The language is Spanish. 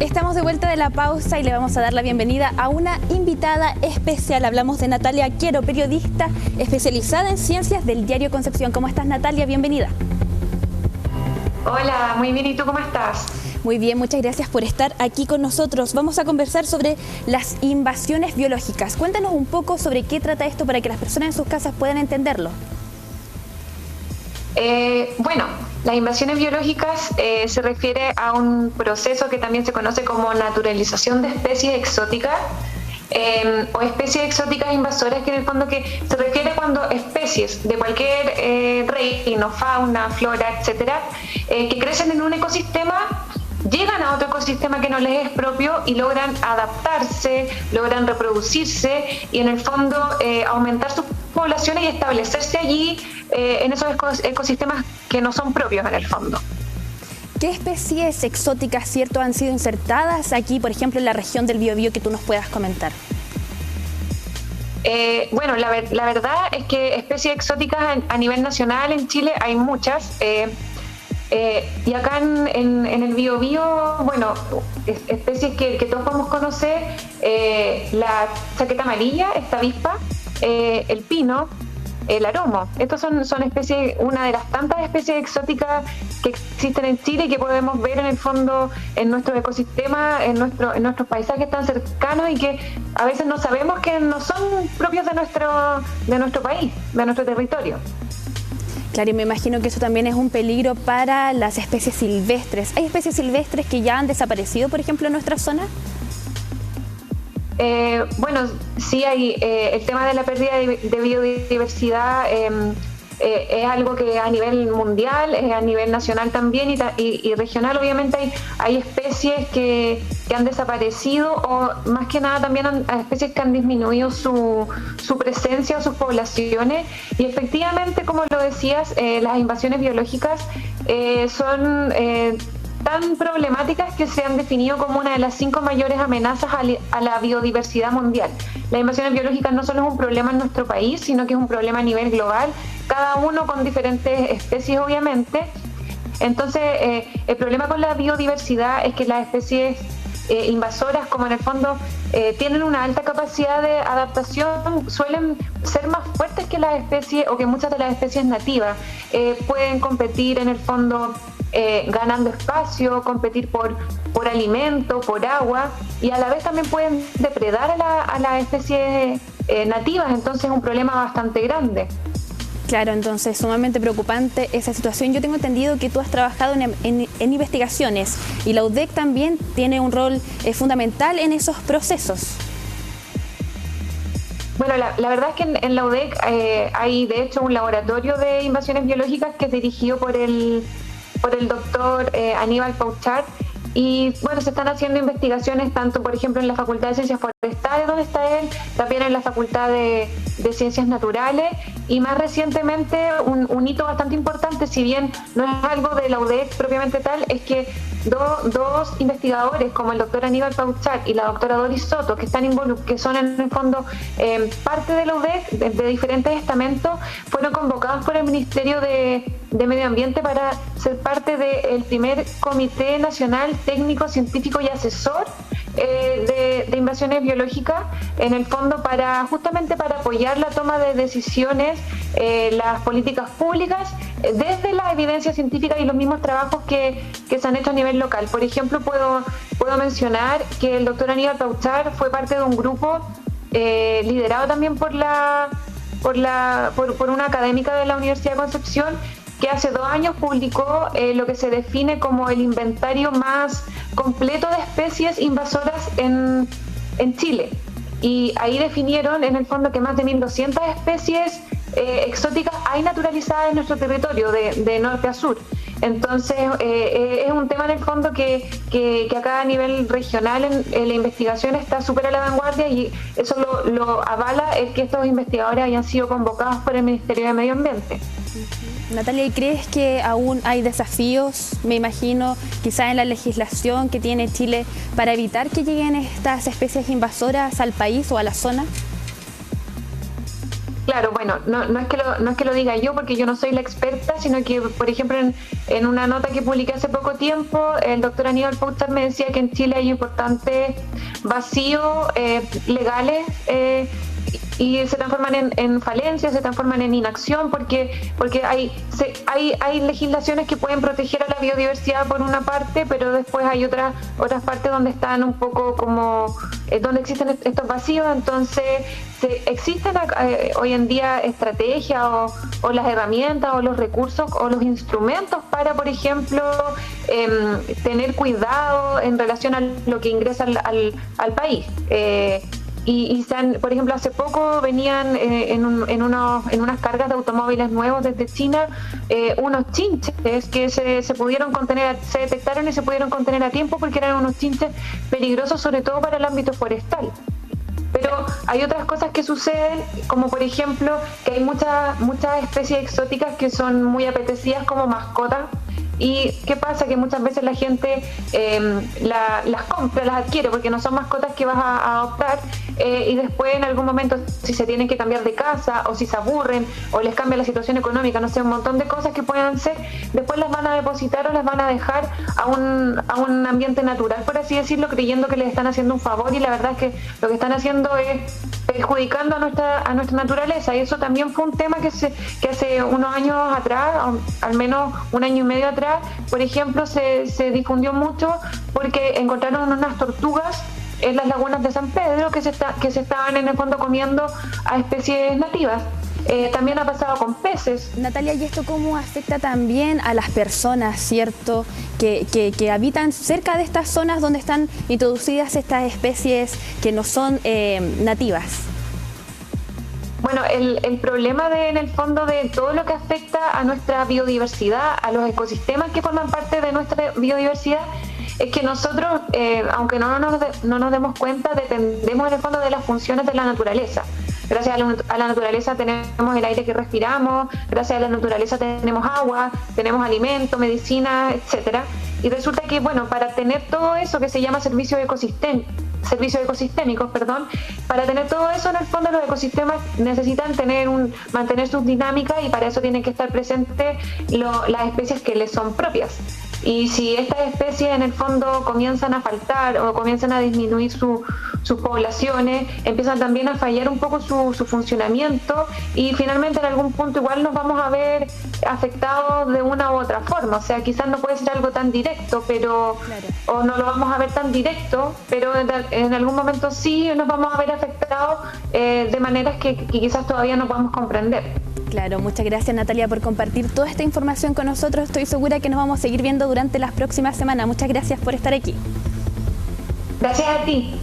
Estamos de vuelta de la pausa y le vamos a dar la bienvenida a una invitada especial. Hablamos de Natalia Quiero, periodista especializada en ciencias del diario Concepción. ¿Cómo estás, Natalia? Bienvenida. Hola, muy bien. ¿Y tú cómo estás? Muy bien, muchas gracias por estar aquí con nosotros. Vamos a conversar sobre las invasiones biológicas. Cuéntanos un poco sobre qué trata esto para que las personas en sus casas puedan entenderlo. Bueno, las invasiones biológicas se refiere a un proceso que también se conoce como naturalización de especies exóticas o especies exóticas invasoras, que en el fondo que se refiere cuando especies de cualquier reino, fauna, flora, etcétera, que crecen en un ecosistema, llegan a otro ecosistema que no les es propio y logran adaptarse, logran reproducirse y en el fondo aumentar sus poblaciones y establecerse allí en esos ecosistemas que no son propios en el fondo. ¿Qué especies exóticas, cierto, han sido insertadas aquí, por ejemplo, en la región del Biobío, que tú nos puedas comentar? Bueno, la verdad es que especies exóticas a nivel nacional en Chile hay muchas. Y acá en el Biobío, bueno, especies que todos podemos conocer, la chaqueta amarilla, esta avispa, el pino, el aromo. Estos son especies, una de las tantas especies exóticas que existen en Chile y que podemos ver en el fondo en nuestro ecosistema, en nuestros paisajes tan cercanos y que a veces no sabemos que no son propios de nuestro país, de nuestro territorio. Claro, y me imagino que eso también es un peligro para las especies silvestres. ¿Hay especies silvestres que ya han desaparecido, por ejemplo, en nuestra zona? Bueno, sí hay el tema de la pérdida de biodiversidad. Es algo que a nivel mundial, a nivel nacional también y regional obviamente hay especies que han desaparecido o más que nada también especies que han disminuido su presencia o sus poblaciones y efectivamente, como lo decías, las invasiones biológicas son tan problemáticas que se han definido como una de las 5 mayores amenazas a la biodiversidad mundial. Las invasiones biológicas no solo es un problema en nuestro país, sino que es un problema a nivel global, cada uno con diferentes especies obviamente. Entonces, el problema con la biodiversidad es que las especies invasoras, como en el fondo tienen una alta capacidad de adaptación, suelen ser más fuertes que las especies o que muchas de las especies nativas. Pueden competir en el fondo ganando espacio, competir por alimento, por agua y a la vez también pueden depredar a las especies nativas, entonces es un problema bastante grande. Claro, entonces sumamente preocupante esa situación. Yo tengo entendido que tú has trabajado en investigaciones y la UDEC también tiene un rol fundamental en esos procesos. Bueno, la verdad es que en la UDEC hay de hecho un laboratorio de invasiones biológicas que es dirigido por el doctor Aníbal Pauchart y bueno, se están haciendo investigaciones tanto por ejemplo en la Facultad de Ciencias Forestales donde está él, también en la Facultad de Ciencias Naturales y más recientemente un hito bastante importante, si bien no es algo de la UDEC propiamente tal, es que dos investigadores como el doctor Aníbal Pauchart y la doctora Doris Soto que son en el fondo parte de la UDEC de diferentes estamentos, fueron convocados por el Ministerio de Medio Ambiente para ser parte del primer Comité Nacional Técnico, Científico y Asesor de invasiones biológicas, en el fondo justamente para apoyar la toma de decisiones, las políticas públicas, desde la evidencia científica y los mismos trabajos que se han hecho a nivel local. Por ejemplo, puedo mencionar que el doctor Aníbal Pauchart fue parte de un grupo liderado también por una académica de la Universidad de Concepción que hace 2 años publicó lo que se define como el inventario más completo de especies invasoras en Chile. Y ahí definieron en el fondo que más de 1.200 especies exóticas hay naturalizadas en nuestro territorio de norte a sur. Entonces es un tema en el fondo que acá a nivel regional en la investigación está súper a la vanguardia y eso lo avala el que estos investigadores hayan sido convocados por el Ministerio de Medio Ambiente. Natalia, ¿y crees que aún hay desafíos, me imagino, quizás en la legislación que tiene Chile para evitar que lleguen estas especies invasoras al país o a la zona? Claro, bueno, no es que lo diga yo porque yo no soy la experta, sino que, por ejemplo, en una nota que publiqué hace poco tiempo, el doctor Aníbal Pouchard me decía que en Chile hay importantes vacíos legales y se transforman en falencias, se transforman en inacción, porque hay legislaciones que pueden proteger a la biodiversidad por una parte, pero después hay otras partes donde están un poco como, donde existen estos vacíos. Entonces existen hoy en día estrategias o las herramientas o los recursos o los instrumentos para, por ejemplo, tener cuidado en relación a lo que ingresa al país. Por ejemplo, hace poco venían en unas cargas de automóviles nuevos desde China unos chinches que se pudieron contener, se detectaron y se pudieron contener a tiempo porque eran unos chinches peligrosos, sobre todo para el ámbito forestal. Pero hay otras cosas que suceden, como por ejemplo que hay muchas especies exóticas que son muy apetecidas como mascotas. ¿Y qué pasa? Que muchas veces la gente las compra, las adquiere, porque no son mascotas que vas a adoptar, y después en algún momento, si se tienen que cambiar de casa, o si se aburren, o les cambia la situación económica, no sé, un montón de cosas que puedan ser, después las van a depositar o las van a dejar a un ambiente natural, por así decirlo, creyendo que les están haciendo un favor, y la verdad es que lo que están haciendo es perjudicando a nuestra naturaleza. Y eso también fue un tema que hace unos años atrás, al menos un año y medio atrás, por ejemplo, se difundió mucho porque encontraron unas tortugas en las lagunas de San Pedro que se estaban en el fondo comiendo a especies nativas. También ha pasado con peces. Natalia, ¿y esto cómo afecta también a las personas, cierto, que habitan cerca de estas zonas donde están introducidas estas especies que no son nativas? Bueno, el problema en el fondo de todo lo que afecta a nuestra biodiversidad, a los ecosistemas que forman parte de nuestra biodiversidad, es que nosotros, aunque no nos demos cuenta, dependemos en el fondo de las funciones de la naturaleza. Gracias a la naturaleza tenemos el aire que respiramos, gracias a la naturaleza tenemos agua, tenemos alimento, medicina, etcétera. Y resulta que, bueno, para tener todo eso que se llama servicios ecosistémicos, para tener todo eso, en el fondo los ecosistemas necesitan mantener sus dinámicas, y para eso tienen que estar presentes las especies que les son propias. Y si estas especies en el fondo comienzan a faltar o comienzan a disminuir sus poblaciones, empiezan también a fallar un poco su funcionamiento, y finalmente en algún punto igual nos vamos a ver afectados de una u otra forma. O sea, quizás no puede ser algo tan directo, pero claro, o no lo vamos a ver tan directo, pero en algún momento sí nos vamos a ver afectados de maneras que quizás todavía no podamos comprender. Claro, muchas gracias, Natalia, por compartir toda esta información con nosotros. Estoy segura que nos vamos a seguir viendo durante las próximas semanas. Muchas gracias por estar aquí. Gracias a ti.